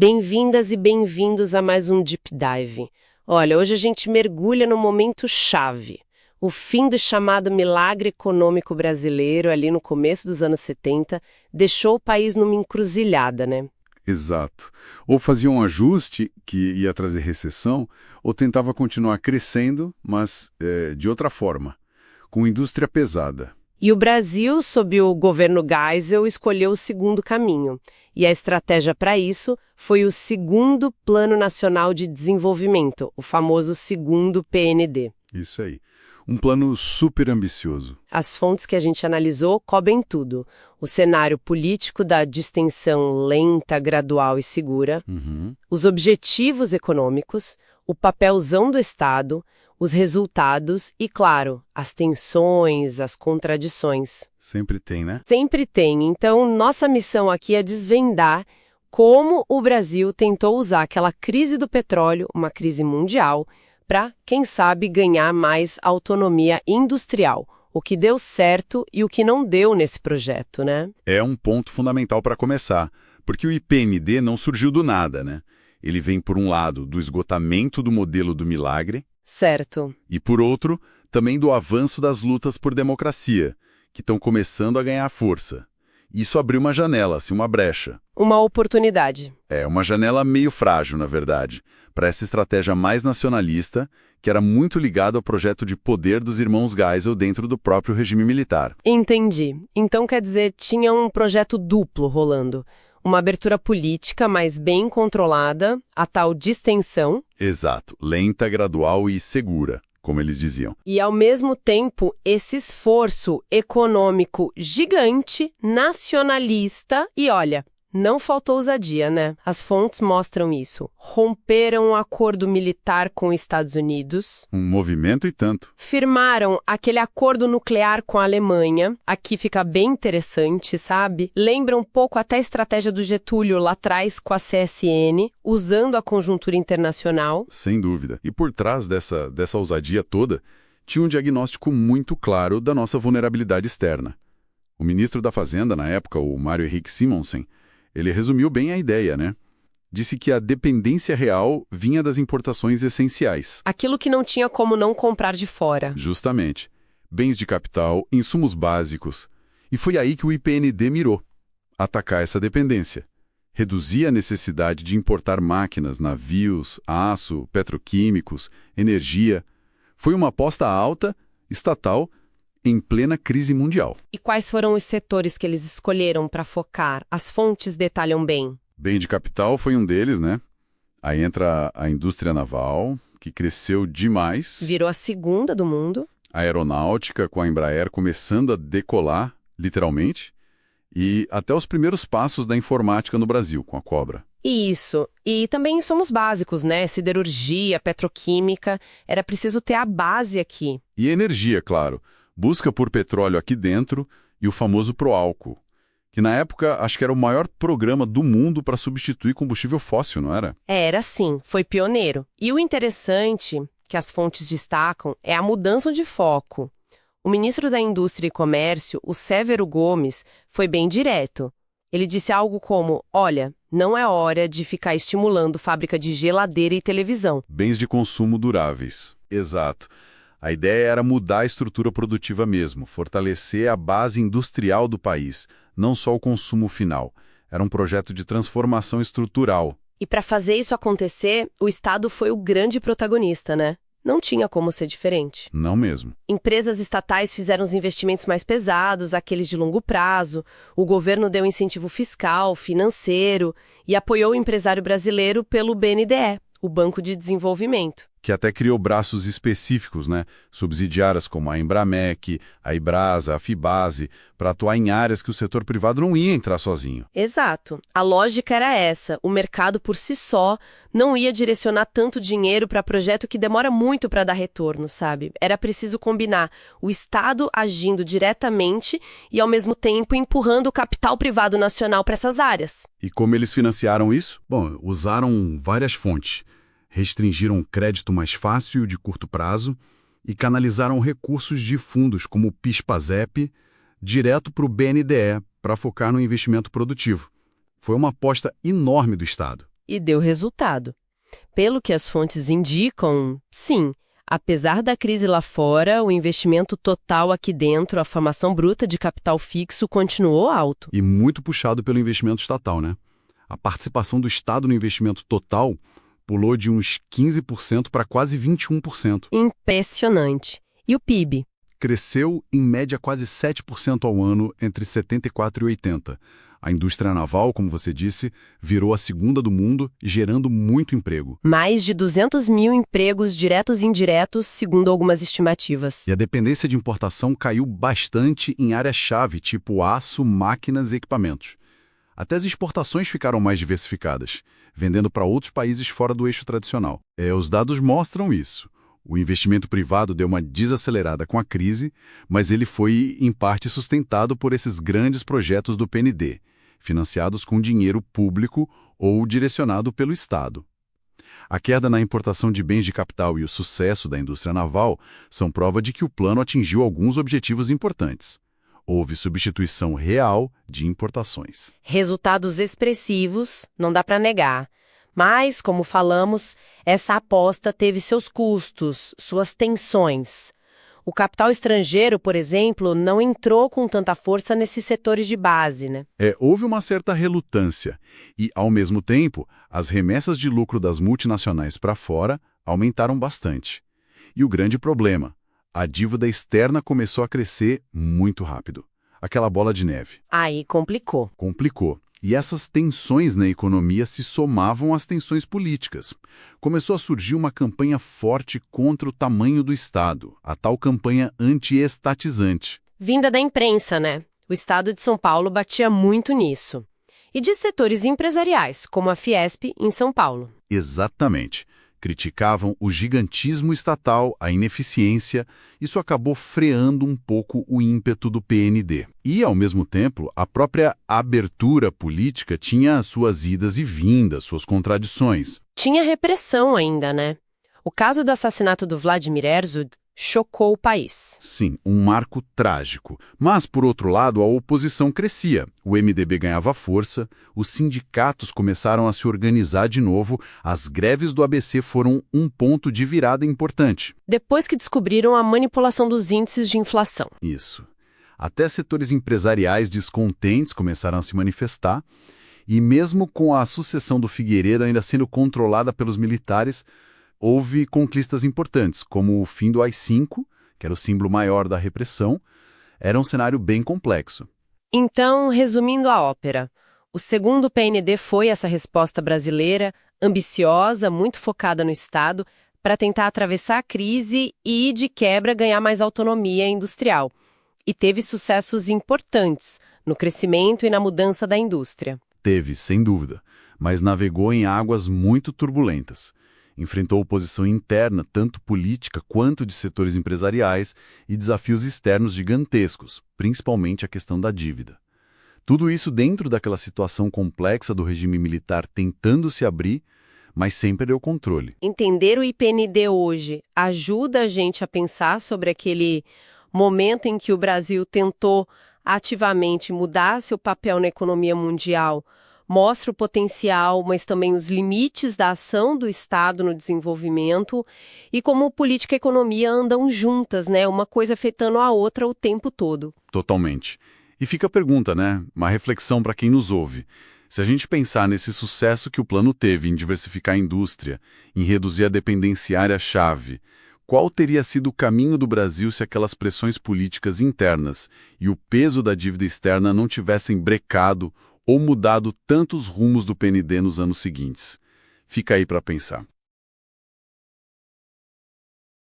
Bem-vindas e bem-vindos a mais um Deep Dive. Olha, hoje a gente mergulha no momento chave. O fim do chamado milagre econômico brasileiro, ali no começo dos anos 70, deixou o país numa encruzilhada, né? Exato. Ou fazia um ajuste que ia trazer recessão, ou tentava continuar crescendo, mas de outra forma, com indústria pesada. E o Brasil, sob o governo Geisel, escolheu o segundo caminho. E a estratégia para isso foi o segundo Plano Nacional de Desenvolvimento, o famoso segundo PND. Isso aí. Um plano super ambicioso. As fontes que a gente analisou cobrem tudo. O cenário político da distensão lenta, gradual e segura, os objetivos econômicos, o papelzão do Estado, os resultados e, claro, as tensões, as contradições. Sempre tem, né? Sempre tem. Então, nossa missão aqui é desvendar como o Brasil tentou usar aquela crise do petróleo, uma crise mundial, para, quem sabe, ganhar mais autonomia industrial. O que deu certo e o que não deu nesse projeto, né? É um ponto fundamental para começar, porque o IPND não surgiu do nada, né? Ele vem, por um lado, do esgotamento do modelo do milagre, Certo. e, por outro, também do avanço das lutas por democracia, que estão começando a ganhar força. Isso abriu uma janela, assim, uma brecha. Uma oportunidade. É, uma janela meio frágil, na verdade, para essa estratégia mais nacionalista, que era muito ligada ao projeto de poder dos irmãos Geisel dentro do próprio regime militar. Entendi. Então, quer dizer, tinha um projeto duplo rolando. Uma abertura política, mas bem controlada, a tal distensão. Exato, lenta, gradual e segura, como eles diziam. E, ao mesmo tempo, esse esforço econômico gigante, nacionalista e, olha, não faltou ousadia, né? As fontes mostram isso. Romperam um acordo militar com os Estados Unidos. Um movimento e tanto. Firmaram aquele acordo nuclear com a Alemanha. Aqui fica bem interessante, sabe? Lembra um pouco até a estratégia do Getúlio lá atrás com a CSN, usando a conjuntura internacional. Sem dúvida. E por trás dessa ousadia toda, tinha um diagnóstico muito claro da nossa vulnerabilidade externa. O ministro da Fazenda, na época, o Mário Henrique Simonsen, ele resumiu bem a ideia, né? Disse que a dependência real vinha das importações essenciais. Aquilo que não tinha como não comprar de fora. Justamente. Bens de capital, insumos básicos. E foi aí que o IPND mirou. Atacar essa dependência. Reduzir a necessidade de importar máquinas, navios, aço, petroquímicos, energia. Foi uma aposta alta, estatal, em plena crise mundial. E quais foram os setores que eles escolheram para focar? As fontes detalham bem. Bem de capital foi um deles, né? Aí entra a indústria naval, que cresceu demais. Virou a segunda do mundo. A aeronáutica, com a Embraer começando a decolar, literalmente. E até os primeiros passos da informática no Brasil, com a Cobra. Isso. E também insumos básicos, né? Siderurgia, petroquímica. Era preciso ter a base aqui. E energia, claro. Busca por petróleo aqui dentro e o famoso Proálcool, que na época acho que era o maior programa do mundo para substituir combustível fóssil, não era? Era sim, foi pioneiro. E o interessante, que as fontes destacam, é a mudança de foco. O ministro da Indústria e Comércio, o Severo Gomes, foi bem direto. Ele disse algo como, olha, não é hora de ficar estimulando fábrica de geladeira e televisão. Bens de consumo duráveis. Exato. A ideia era mudar a estrutura produtiva mesmo, fortalecer a base industrial do país, não só o consumo final. Era um projeto de transformação estrutural. E para fazer isso acontecer, o Estado foi o grande protagonista, né? Não tinha como ser diferente. Não mesmo. Empresas estatais fizeram os investimentos mais pesados, aqueles de longo prazo. O governo deu incentivo fiscal, financeiro e apoiou o empresário brasileiro pelo BNDE, o Banco de Desenvolvimento. Que até criou braços específicos, né? Subsidiárias como a Embramec, a Ibrasa, a Fibase, para atuar em áreas que o setor privado não ia entrar sozinho. Exato. A lógica era essa. O mercado por si só não ia direcionar tanto dinheiro para projeto que demora muito para dar retorno, sabe? Era preciso combinar o Estado agindo diretamente e, ao mesmo tempo, empurrando o capital privado nacional para essas áreas. E como eles financiaram isso? Bom, usaram várias fontes. Restringiram crédito mais fácil de curto prazo e canalizaram recursos de fundos como o PIS/PASEP direto para o BNDE para focar no investimento produtivo. Foi uma aposta enorme do Estado. E deu resultado. Pelo que as fontes indicam, sim, apesar da crise lá fora, o investimento total aqui dentro, a formação bruta de capital fixo, continuou alto. E muito puxado pelo investimento estatal, né? A participação do Estado no investimento total pulou de uns 15% para quase 21%. Impressionante. E o PIB? Cresceu, em média, quase 7% ao ano entre 74 e 80. A indústria naval, como você disse, virou a segunda do mundo, gerando muito emprego. Mais de 200 mil empregos diretos e indiretos, segundo algumas estimativas. E a dependência de importação caiu bastante em áreas-chave, tipo aço, máquinas e equipamentos. Até as exportações ficaram mais diversificadas, vendendo para outros países fora do eixo tradicional. Os dados mostram isso. O investimento privado deu uma desacelerada com a crise, mas ele foi, em parte, sustentado por esses grandes projetos do PND, financiados com dinheiro público ou direcionado pelo Estado. A queda na importação de bens de capital e o sucesso da indústria naval são prova de que o plano atingiu alguns objetivos importantes. Houve substituição real de importações. Resultados expressivos, não dá para negar. Mas, como falamos, essa aposta teve seus custos, suas tensões. O capital estrangeiro, por exemplo, não entrou com tanta força nesses setores de base, né? Houve uma certa relutância e, ao mesmo tempo, as remessas de lucro das multinacionais para fora aumentaram bastante. E o grande problema, a dívida externa começou a crescer muito rápido. Aquela bola de neve. Aí complicou. Complicou. E essas tensões na economia se somavam às tensões políticas. Começou a surgir uma campanha forte contra o tamanho do Estado, a tal campanha anti-estatizante. Vinda da imprensa, né? O Estado de São Paulo batia muito nisso. E de setores empresariais, como a Fiesp, em São Paulo. Exatamente. Criticavam o gigantismo estatal, a ineficiência. Isso acabou freando um pouco o ímpeto do PND. E, ao mesmo tempo, a própria abertura política tinha suas idas e vindas, suas contradições. Tinha repressão ainda, né? O caso do assassinato do Vladimir Herzog chocou o país. Sim, um marco trágico. Mas, por outro lado, a oposição crescia. O MDB ganhava força, os sindicatos começaram a se organizar de novo, as greves do ABC foram um ponto de virada importante. Depois que descobriram a manipulação dos índices de inflação. Isso. Até setores empresariais descontentes começaram a se manifestar, e mesmo com a sucessão do Figueiredo ainda sendo controlada pelos militares, houve conquistas importantes, como o fim do AI-5, que era o símbolo maior da repressão. Era um cenário bem complexo. Então, resumindo a ópera, o segundo PND foi essa resposta brasileira, ambiciosa, muito focada no Estado, para tentar atravessar a crise e, de quebra, ganhar mais autonomia industrial. E teve sucessos importantes no crescimento e na mudança da indústria. Teve, sem dúvida, mas navegou em águas muito turbulentas. Enfrentou oposição interna, tanto política quanto de setores empresariais, e desafios externos gigantescos, principalmente a questão da dívida. Tudo isso dentro daquela situação complexa do regime militar tentando se abrir, mas sem perder o controle. Entender o IPND hoje ajuda a gente a pensar sobre aquele momento em que o Brasil tentou ativamente mudar seu papel na economia mundial, mostra o potencial, mas também os limites da ação do Estado no desenvolvimento e como política e economia andam juntas, né? Uma coisa afetando a outra o tempo todo. Totalmente. E fica a pergunta, né? Uma reflexão para quem nos ouve. Se a gente pensar nesse sucesso que o plano teve em diversificar a indústria, em reduzir a dependência área-chave, qual teria sido o caminho do Brasil se aquelas pressões políticas internas e o peso da dívida externa não tivessem brecado ou mudado tantos rumos do PND nos anos seguintes? Fica aí para pensar.